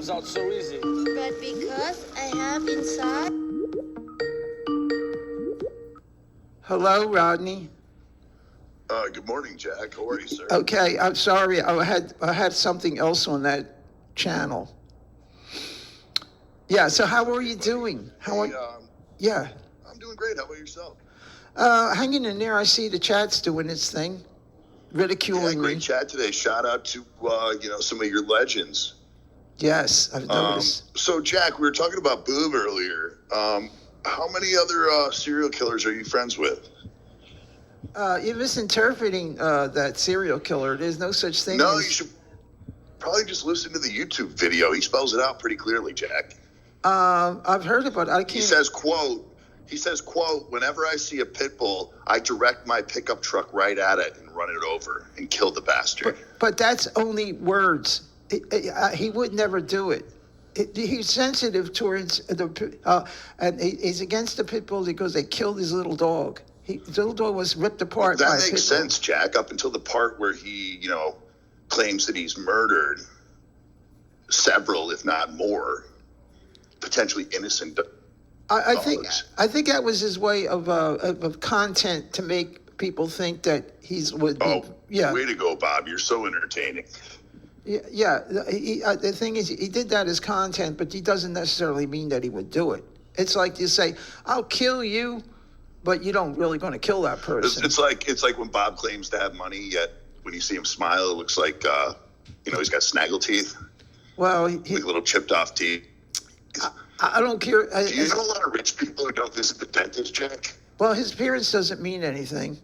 comes out so easy? But because I have inside. Hello, Rodney. Good morning, Jack. How are you, sir? Okay, I'm sorry. I had something else on that channel. Yeah. So how are you doing? Yeah. I'm doing great. How about yourself? Hanging in there. I see the chat's doing its thing, ridiculing Great me. chat today. Shout out to some of your legends. Yes, I've noticed. So, Jack, we were talking about Boobb earlier. How many other serial killers are you friends with? You're misinterpreting that serial killer. There's no such thing. No, you should probably just listen to the YouTube video. He spells it out pretty clearly, Jack. I've heard about it. I can't. He says, quote, whenever I see a pit bull, I direct my pickup truck right at it and run it over and kill the bastard. But that's only words. He would never do it. He's sensitive towards and he's against the pit bulls because they killed his little dog. His little dog was ripped apart. That makes sense, Jack, up until the part where he, claims that he's murdered several, if not more, potentially innocent I dogs. think that was his way of content to make people think that would be. Yeah. Way to go, Bob. You're so entertaining. Yeah. The thing is, he did that as content, but he doesn't necessarily mean that he would do it. It's like you say, "I'll kill you," but you don't really going to kill that person. It's like when Bob claims to have money, yet when you see him smile, it looks like he's got snaggle teeth. Well, like little chipped off teeth. I don't care. Do you know a lot of rich people who don't visit the dentist, Jack? Well, his appearance doesn't mean anything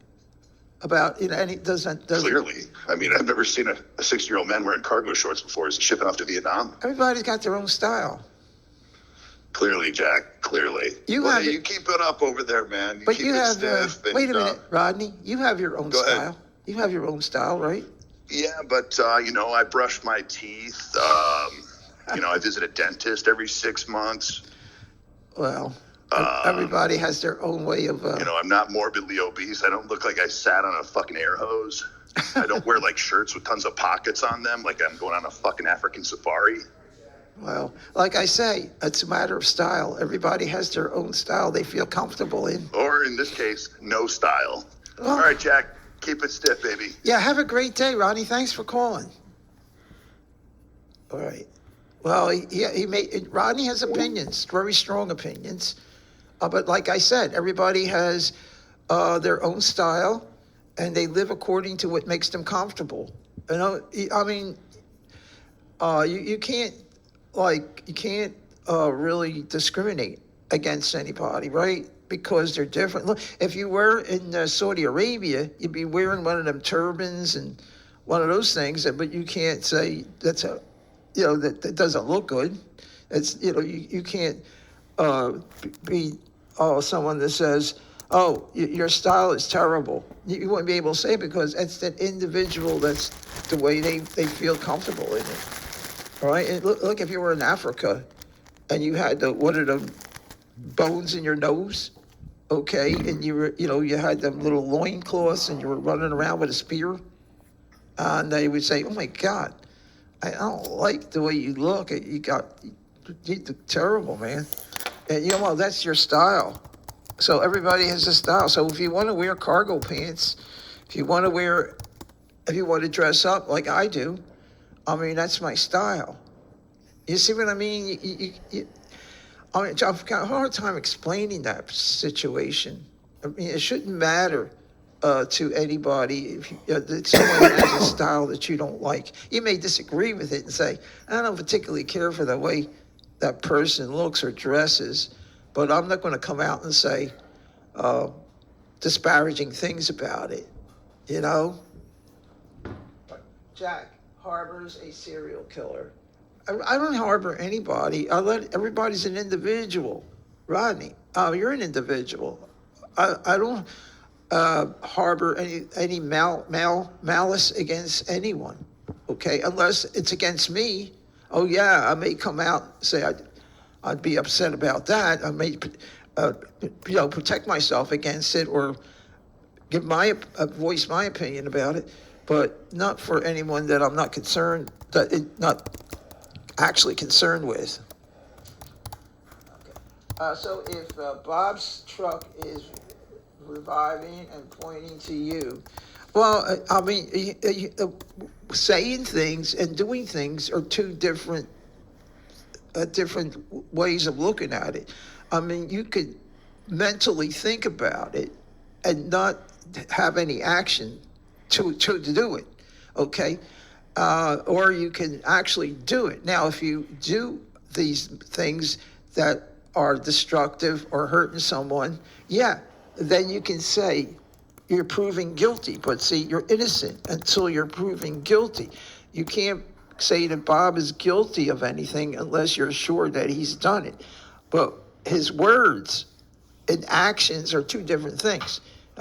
about and he doesn't. Clearly, I mean, I've never seen a 60-year-old man wearing cargo shorts before. Is he shipping off to Vietnam? Everybody's got their own style. Clearly, Jack. Clearly. You keep it up over there, man. But you have. Wait a minute, Rodney. You have your own style. Ahead. You have your own style, right? Yeah, but I brush my teeth. I visit a dentist every 6 months. Well, everybody has their own way of. I'm not morbidly obese. I don't look like I sat on a fucking air hose. I don't wear like shirts with tons of pockets on them, like I'm going on a fucking African safari. Well, like I say, it's a matter of style. Everybody has their own style they feel comfortable in. Or in this case, no style. All right, Jack, keep it stiff, baby. Yeah, have a great day, Ronnie. Thanks for calling. All right. Well, Rodney has opinions, very strong opinions. But like I said, everybody has their own style, and they live according to what makes them comfortable. You can't really discriminate against anybody, right? Because they're different. Look, if you were in Saudi Arabia, you'd be wearing one of them turbans and one of those things, but you can't say that doesn't look good. It's, you can't be someone that says, "Oh, your style is terrible." You wouldn't be able to say it because it's that individual, that's the way they feel comfortable in it. All right, and look, if you were in Africa and you had one of the bones in your nose, okay, and you had them little loincloths and you were running around with a spear, and they would say, "Oh my God, I don't like the way you look. You look terrible, man." And that's your style. So everybody has a style. So if you want to wear cargo pants, if you want to dress up like I do, that's my style. You see what I mean? I've got a hard time explaining that situation. It shouldn't matter to anybody if someone has a style that you don't like. You may disagree with it and say, "I don't particularly care for the way that person looks or dresses," but I'm not going to come out and say disparaging things about it, Jack harbors a serial killer. I don't harbor anybody. Everybody's an individual. Rodney, you're an individual. I don't harbor any malice against anyone, okay? Unless it's against me. Oh yeah, I may come out and say I'd be upset about that. I may protect myself against it or give voice my opinion about it, but not for anyone that I'm not concerned, actually concerned with. So if Bob's truck is reviving and pointing to you, well, I mean, saying things and doing things are two different ways of looking at it. I mean, you could mentally think about it and not have any action to do it, okay? Or you can actually do it. Now, if you do these things that are destructive or hurting someone, yeah, then you can say you're proving guilty. But see, you're innocent until you're proven guilty. You can't say that Bobb is guilty of anything unless you're sure that he's done it. But his words and actions are two different things.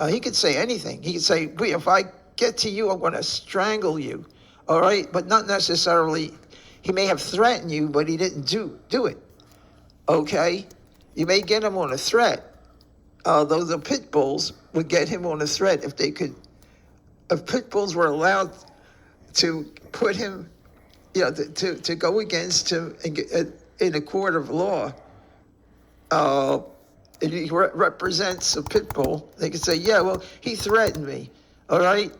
He could say anything. He could say, if I get to you, I'm going to strangle you. All right? But not necessarily, he may have threatened you, but he didn't do it. Okay? You may get him on a threat. Though the pit bulls would get him on a threat if pit bulls were allowed to put him, to go against him in a court of law. And he represents a pit bull. They could say, yeah, well, he threatened me. All right?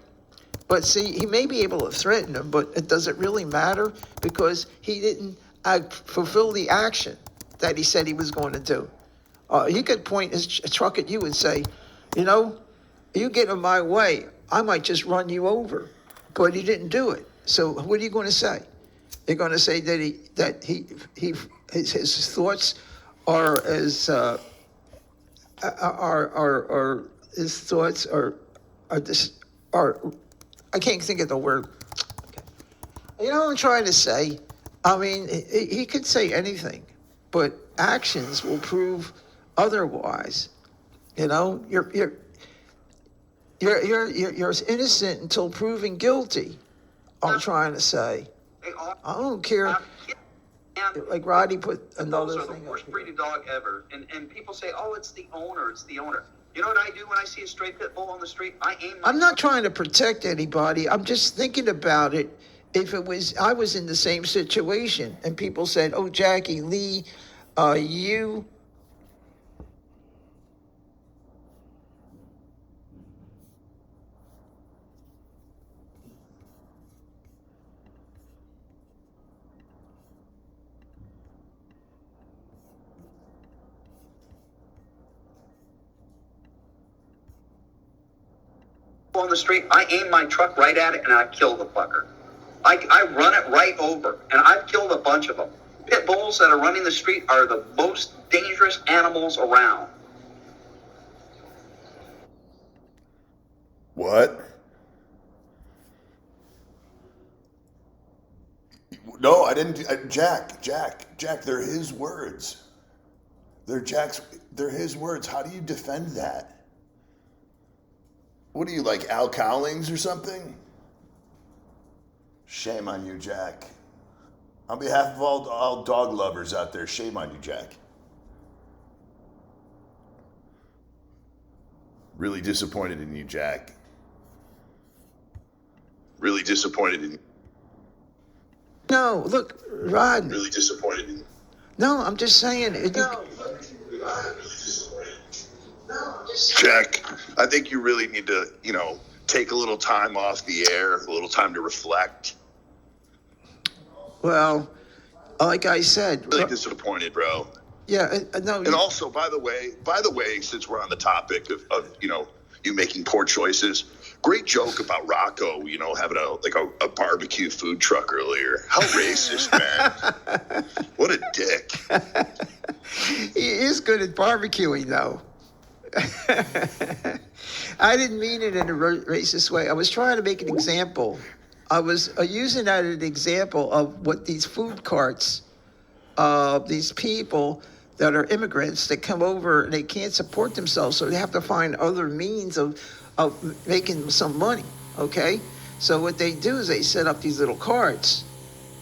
But see, he may be able to threaten him, but does it really matter? Because he didn't fulfill the action that he said he was going to do. He could point his truck at you and say, you get in my way, I might just run you over. But he didn't do it. So what are you going to say? You're going to say that his thoughts are as his thoughts are I can't think of the word. Okay. You know what I'm trying to say? I mean, he could say anything, but actions will prove otherwise. You're innocent until proven guilty. I'm trying to say. I don't care. Like Roddy put another are thing. The worst breed of dog ever, and people say, "Oh, it's the owner. It's the owner." You know what I do when I see a stray pit bull on the street? I aim. I'm not trying to protect anybody. I'm just thinking about it. If I was in the same situation, and people said, "Oh, Jackie Lee, you." On the street, I aim my truck right at it and I kill the fucker. I run it right over, and I've killed a bunch of them. Pit bulls that are running the street are the most dangerous animals around. What? No, I didn't. Jack, they're his words. They're his words. How do you defend that? What are you, like Al Cowlings or something? Shame on you, Jack. On behalf of all dog lovers out there, shame on you, Jack. Really disappointed in you, Jack. Really disappointed in you. No, look, Rod. Really disappointed in you. No, I'm just saying. Jack, I think you really need to, take a little time off the air, a little time to reflect. Well, like I said, Really disappointed, bro. Yeah, no. And also, by the way, since we're on the topic of you making poor choices, great joke about Rocco, having a barbecue food truck earlier. How racist, man. What a dick. He is good at barbecuing, though. I didn't mean it in a racist way. I was trying to make an example. I was using that as an example of what these food carts, these people that are immigrants that come over and they can't support themselves, so they have to find other means of making some money, okay? So what they do is they set up these little carts.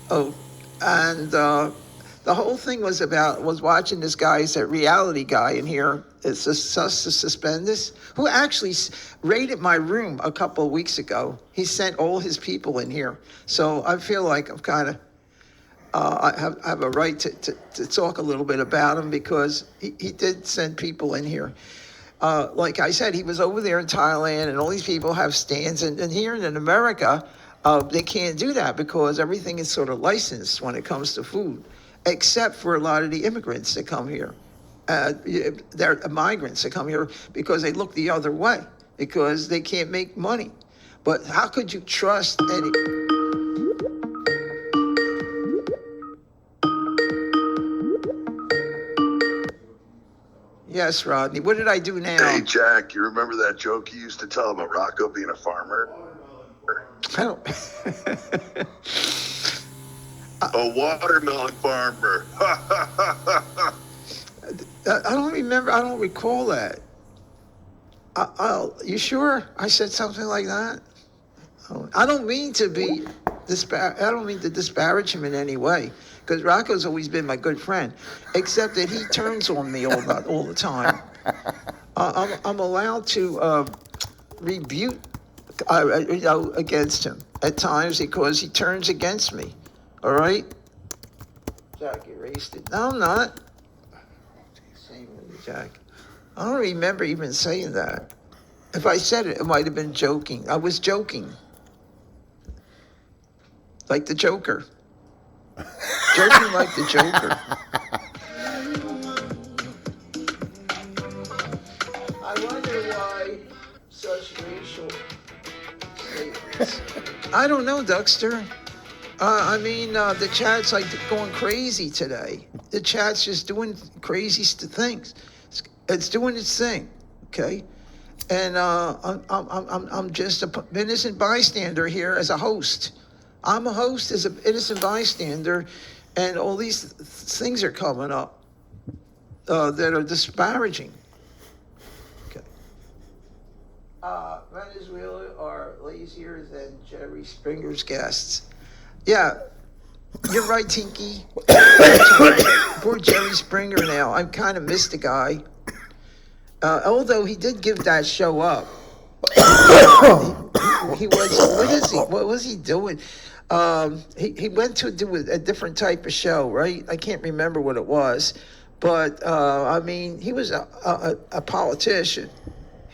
And the whole thing was watching this guy, he's a reality guy in here, it's a Suspendus, who actually raided my room a couple of weeks ago. He sent all his people in here. So I feel like I'm kind of, I have a right to talk a little bit about him because he did send people in here. Like I said, he was over there in Thailand, and all these people have stands. And here in America, they can't do that because everything is sort of licensed when it comes to food, except for a lot of the immigrants that come here. They're migrants that come here because they look the other way because they can't make money. But how could you trust any? Yes, Rodney. What did I do now? Hey, Jack, you remember that joke you used to tell about Rocco being a farmer? I don't. A watermelon farmer. I don't remember. I don't recall that. You sure? I said something like that. I don't mean to be I don't mean to disparage him in any way, because Rocco's always been my good friend, except that he turns on me all the time. I'm allowed to rebuke against him at times because he turns against me. All right? Jack erased it. No, I'm not. Same with you, Jack. I don't remember even saying that. If I said it, it might have been joking. I was joking. Like the Joker. Joking like the Joker. I wonder why such racial statements. I don't know, Duckster. The chat's like going crazy today. The chat's just doing crazy things. It's doing its thing, okay? And I'm just an innocent bystander here as a host. I'm a host as an innocent bystander, and all these things are coming up that are disparaging. Okay. Venezuela are lazier than Jerry Springer's guests. Yeah, you're right, Tinky. Poor Jerry Springer now. I kind of missed the guy. Although he did give that show up. He was, what was he doing? He went to do a different type of show, right? I can't remember what it was. But, he was a politician.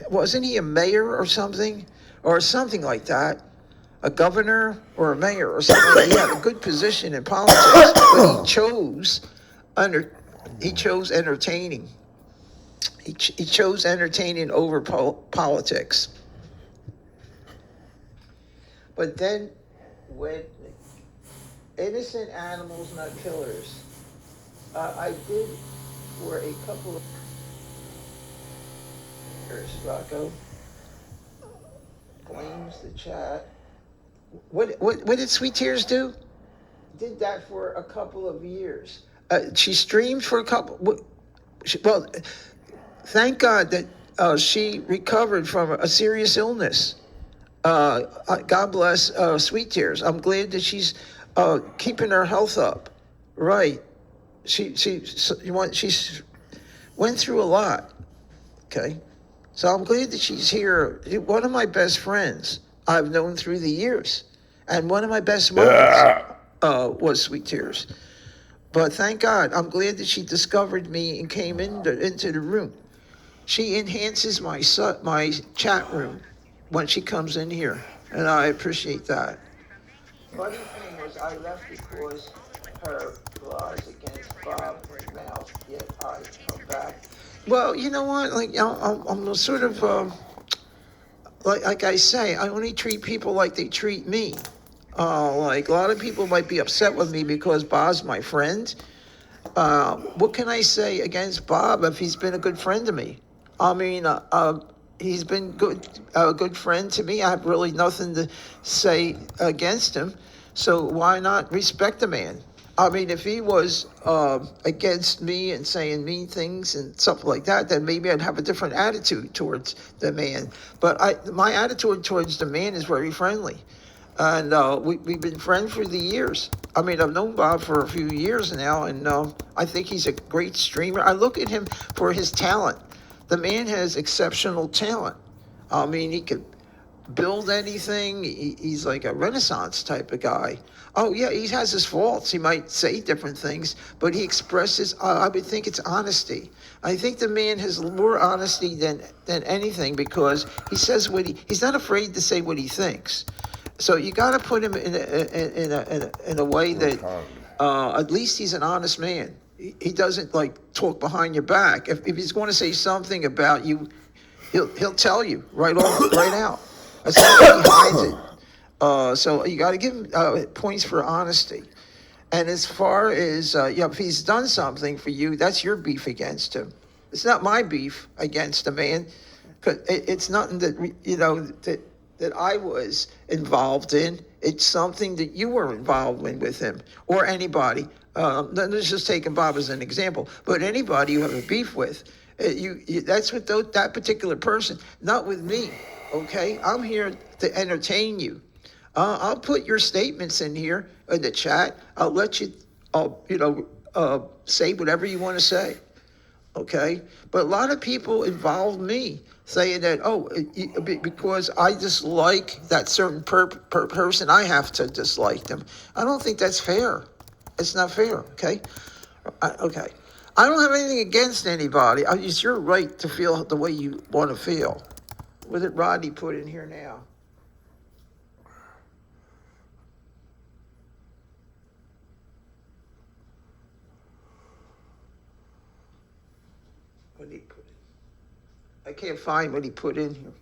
Wasn't he a mayor or something? Or something like that? A governor or a mayor or something. He had a good position in politics, but he chose entertaining. He chose entertaining over politics. But then, when innocent animals, not killers, I did for a couple of years, Rocco blames the chat. What did Sweet Tears do? Did that for a couple of years. She streamed for a couple. Well, thank God that she recovered from a serious illness. God bless Sweet Tears. I'm glad that she's keeping her health up. Right. She went through a lot. Okay. So I'm glad that she's here. One of my best friends I've known through the years. And one of my best moments was Sweet Tears. But thank God, I'm glad that she discovered me and came into the room. She enhances my chat room when she comes in here, and I appreciate that. Funny thing was, I left because her lies against Bobb was mouth, yet I come back. Well, you know what? Like I'm sort of like I say, I only treat people like they treat me. Like a lot of people might be upset with me because Bobb's my friend. What can I say against Bobb if he's been a good friend to me? I mean, he's been a good friend to me. I have really nothing to say against him. So why not respect the man? I mean, if he was against me and saying mean things and stuff like that, then maybe I'd have a different attitude towards the man. But my attitude towards the man is very friendly. And we've been friends for the years. I mean, I've known Bobb for a few years now, and I think he's a great streamer. I look at him for his talent. The man has exceptional talent. I mean, he could build anything. He's like a Renaissance type of guy. Oh yeah, he has his faults. He might say different things, but he expresses. I would think it's honesty. I think the man has more honesty than anything because he says what he's not afraid to say what he thinks. So you got to put him in a way that at least he's an honest man. He doesn't like talk behind your back. If he's going to say something about you, he'll tell you right out. It's not like he hides it. So you got to give him points for honesty. And as far as if he's done something for you, that's your beef against him. It's not my beef against a man, because it's nothing that I was involved in. It's something that you were involved in with him or anybody. Let's just take Bobb as an example. But anybody you have a beef with, that's with that particular person, not with me. Okay, I'm here to entertain you. I'll put your statements in here in the chat. I'll let you, say whatever you want to say. Okay, but a lot of people involve me saying that, because I dislike that certain person, I have to dislike them. I don't think that's fair. It's not fair. Okay, okay. I don't have anything against anybody. It's your right to feel the way you want to feel. What did Rodney put in here now? What did he put in? I can't find what he put in here.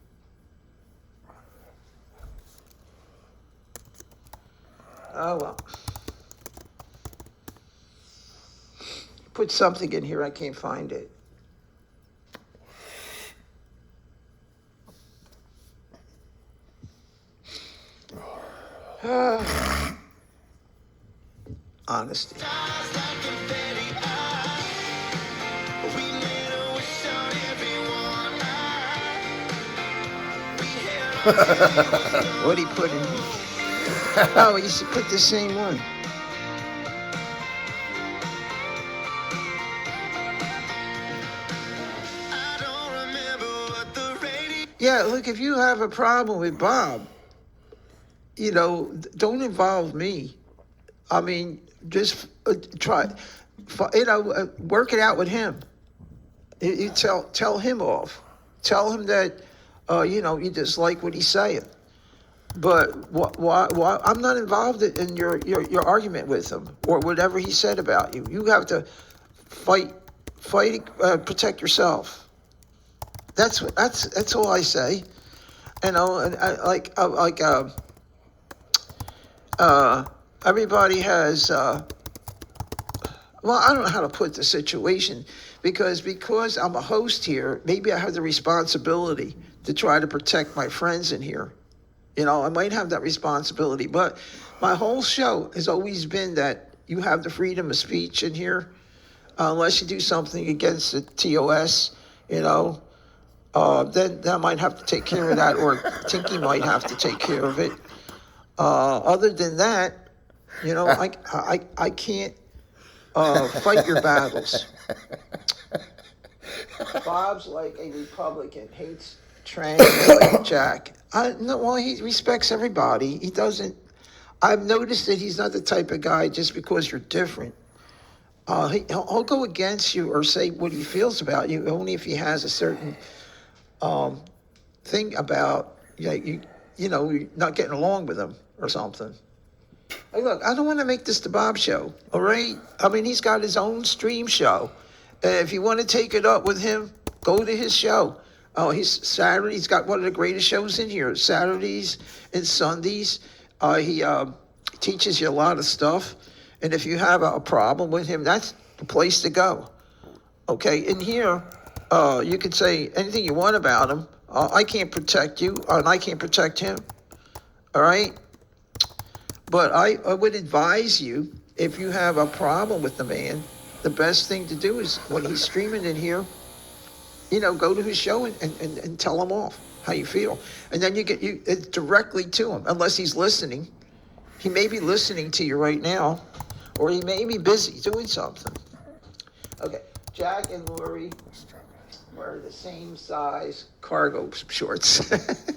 Oh, well. Put something in here. I can't find it. Honesty. What he put in here? Oh, he should put the same one. Yeah, look, if you have a problem with Bobb, don't involve me. I mean, just try, work it out with him. You tell him off. Tell him that, you dislike what he's saying. But why? I'm not involved in your argument with him or whatever he said about you. You have to protect yourself. That's all I say. And everybody has. Well, I don't know how to put the situation because I'm a host here. Maybe I have the responsibility to try to protect my friends in here. I might have that responsibility, but my whole show has always been that you have the freedom of speech in here, unless you do something against the TOS, then I might have to take care of that, or Tinky might have to take care of it. Other than that, I can't fight your battles. Bobb's like a Republican, hates trans like Jack. Well, he respects everybody. He doesn't. I've noticed that he's not the type of guy just because you're different. He'll go against you or say what he feels about you only if he has a certain thing about you're not getting along with him or something. Hey, look, I don't want to make this the Bobb show, all right? I mean, he's got his own stream show. If you want to take it up with him, go to his show. Oh, he's got one of the greatest shows in here, Saturdays and Sundays. He teaches you a lot of stuff. And if you have a problem with him, that's the place to go. Okay, in here, you can say anything you want about him. I can't protect you, and I can't protect him. All right? But I would advise you, if you have a problem with the man, the best thing to do is when he's streaming in here, go to his show and tell him off how you feel. And then you get it directly to him, unless he's listening. He may be listening to you right now, or he may be busy doing something. Okay, Jack and Lori wear the same size cargo shorts.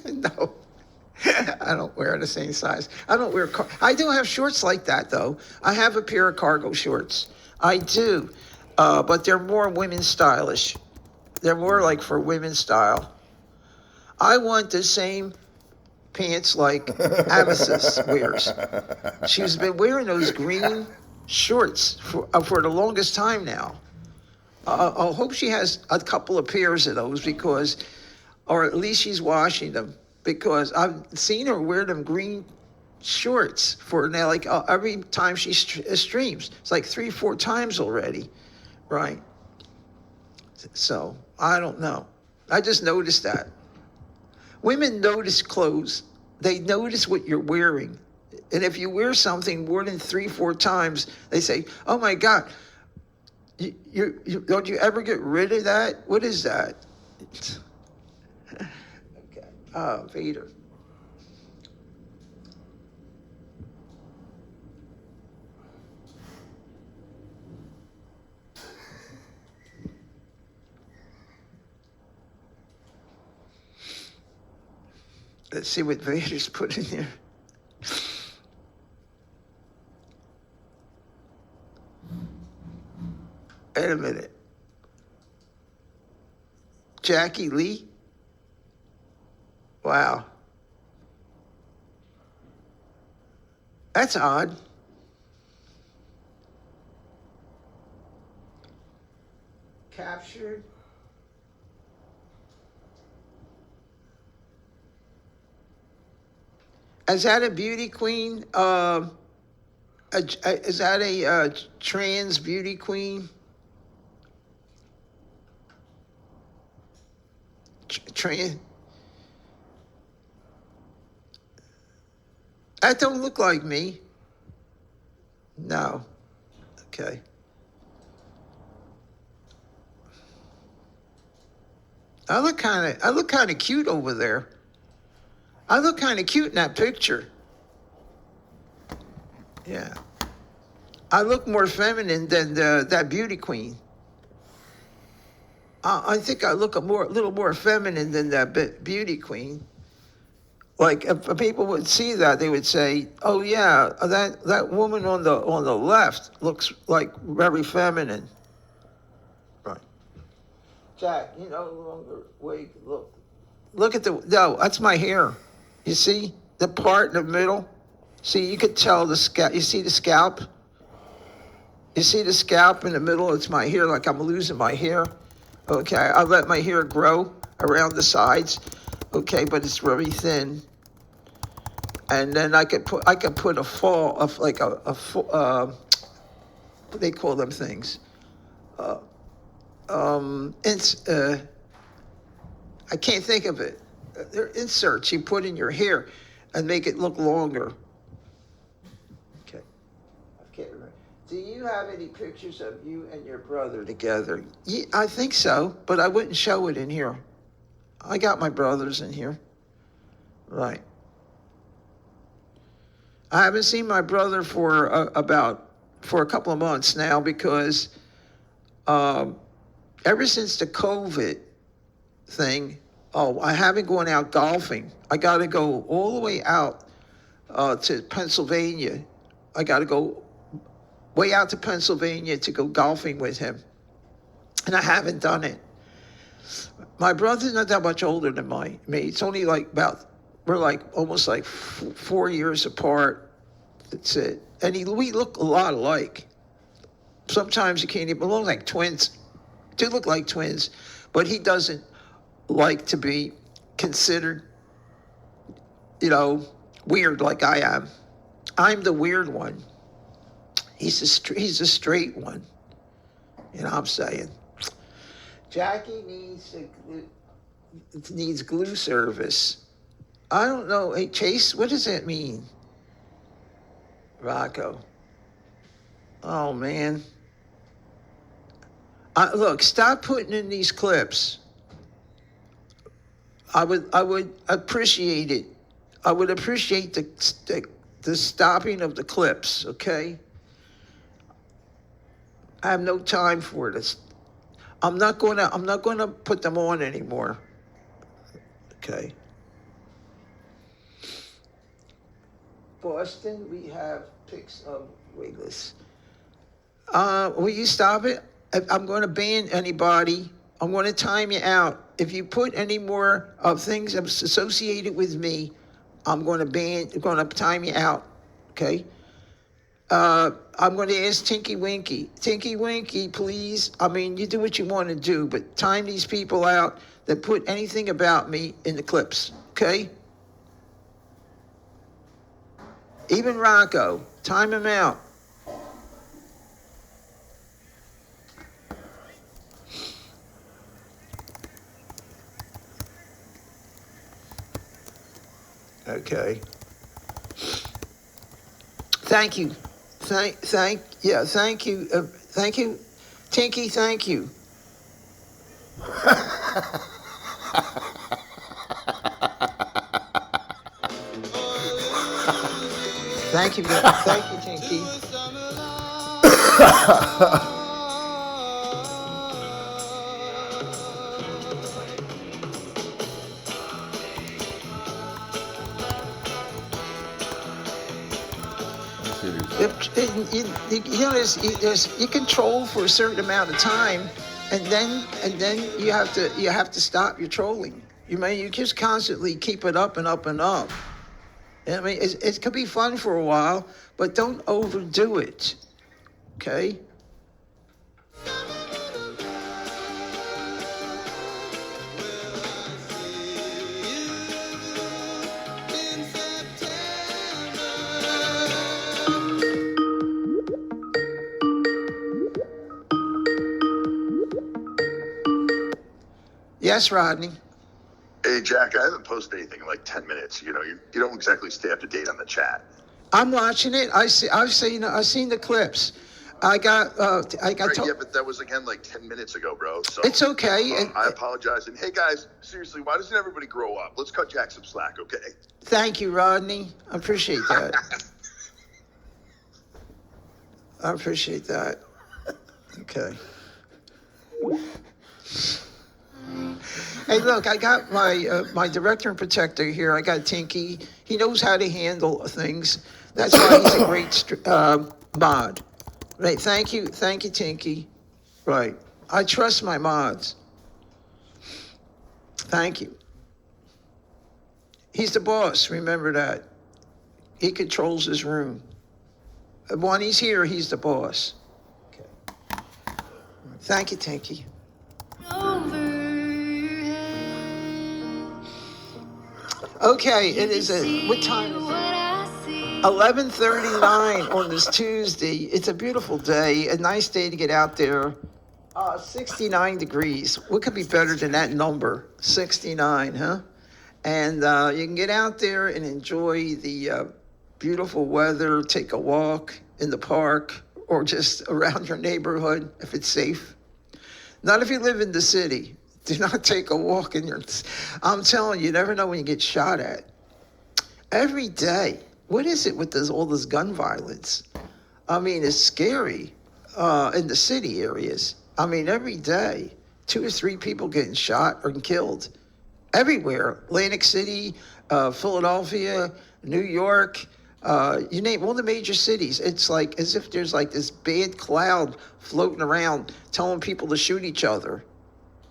No. I don't wear the same size. I don't wear. I do have shorts like that though. I have a pair of cargo shorts. I do, but they're more women stylish. They're more like for women's style. I want the same pants like Amethyst wears. She's been wearing those green shorts for the longest time now. I hope she has a couple of pairs of those because, or at least she's washing them because I've seen her wear them green shorts for now, like every time she streams. It's like 3-4 times already, right? So I don't know. I just noticed that. Women notice clothes. They notice what you're wearing. And if you wear something more than 3-4 times, they say, oh my God, you don't you ever get rid of that? What is that? Okay. Vader. Let's see what Vader's put in there. Wait a minute. Jackie Lee? Wow. That's odd. Captured. Is that a beauty queen? Is that a trans beauty queen? Trans? That don't look like me. No. Okay. I look kind of cute over there. I look kind of cute in that picture. Yeah. I look more feminine than that beauty queen. I think I look a little more feminine than that beauty queen. Like if people would see that, they would say, "Oh yeah, that woman on the left looks like very feminine." Right. Jack, you no longer wait. Look at no. That's my hair. You see the part in the middle? See, you could tell the scalp. You see the scalp? You see the scalp in the middle? It's my hair, like I'm losing my hair. Okay, I let my hair grow around the sides. Okay, but it's very thin. And then I could put a fall of like what they call them things. It's I can't think of it. They're inserts you put in your hair and make it look longer. Okay. I can't remember. Do you have any pictures of you and your brother together? Yeah, I think so, but I wouldn't show it in here. I got my brothers in here. Right. I haven't seen my brother for a couple of months now because ever since the COVID thing, I haven't gone out golfing. I got to go all the way out to Pennsylvania. I got to go way out to Pennsylvania to go golfing with him. And I haven't done it. My brother's not that much older than me. It's only like we're like almost like 4 years apart. That's it. And we look a lot alike. Sometimes you can't even look like twins. Do look like twins, but he doesn't like to be considered, weird like I am. I'm the weird one. He's a straight one. You know what I'm saying? Jackie needs glue service. I don't know. Hey, Chase, what does that mean? Rocco. Oh, man. Look, stop putting in these clips. I would appreciate it. I would appreciate the stopping of the clips, okay? I have no time for this. I'm not gonna put them on anymore. Okay. Boston, we have pics of Wiggles. Will you stop it? I'm going to ban anybody. I'm going to time you out. If you put any more of things associated with me, I'm going to time you out. Okay? I'm going to ask Tinky Winky. Tinky Winky, please. I mean, you do what you want to do, but time these people out that put anything about me in the clips. Okay? Even Rocco, time him out. Okay. Thank you. Thank you. Thank you. Tinky, thank you. Thank you, Tinky. You control for a certain amount of time, and then you have to stop your trolling. You just constantly keep it up and up and up. I mean, it could be fun for a while, but don't overdo it. Okay? Yes, Rodney. Hey, Jack, I haven't posted anything in like 10 minutes. You don't exactly stay up to date on the chat. I'm watching it. I've seen the clips. I got. Right, yeah, but that was again like 10 minutes ago, bro. So it's okay. I apologize. And hey, guys, seriously, why doesn't everybody grow up? Let's cut Jack some slack, okay? Thank you, Rodney. I appreciate that. I appreciate that. Okay. Hey, look, I got my director and protector here. I got Tinky. He knows how to handle things. That's why he's a great mod. Right, thank you, Tinky. Right, I trust my mods. Thank you. He's the boss, remember that. He controls his room. When he's here, he's the boss. Okay. Thank you, Tinky. Okay, it is what time is it? 11:39 on this Tuesday. It's a beautiful day, a nice day to get out there. 69 degrees. What could be better than that number? 69, huh? And you can get out there and enjoy the beautiful weather, take a walk in the park or just around your neighborhood if it's safe. Not if you live in the city. Do not take a walk in your... I'm telling you, you never know when you get shot at. Every day. What is it with all this gun violence? I mean, it's scary in the city areas. I mean, every day, 2 or 3 people getting shot or killed. Everywhere. Atlantic City, Philadelphia, New York, you name all the major cities. It's like as if there's like this bad cloud floating around telling people to shoot each other.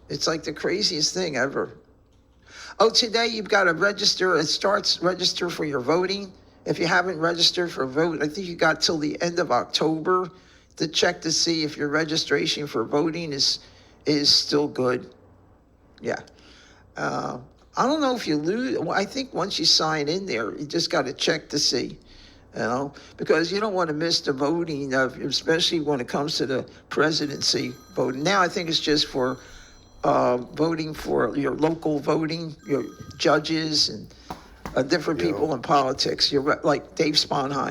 It's like the craziest thing ever. Oh, today you've got to register. It starts register for your voting. If you haven't registered for a vote, I think you got till the end of October to check to see if your registration for voting is still good. Yeah. I don't know if you lose. I think once you sign in there, you just got to check to see, because you don't want to miss the voting, especially when it comes to the presidency voting. Now I think it's just for voting for your local voting, your judges and different people in politics. You're like Dave Sponheim.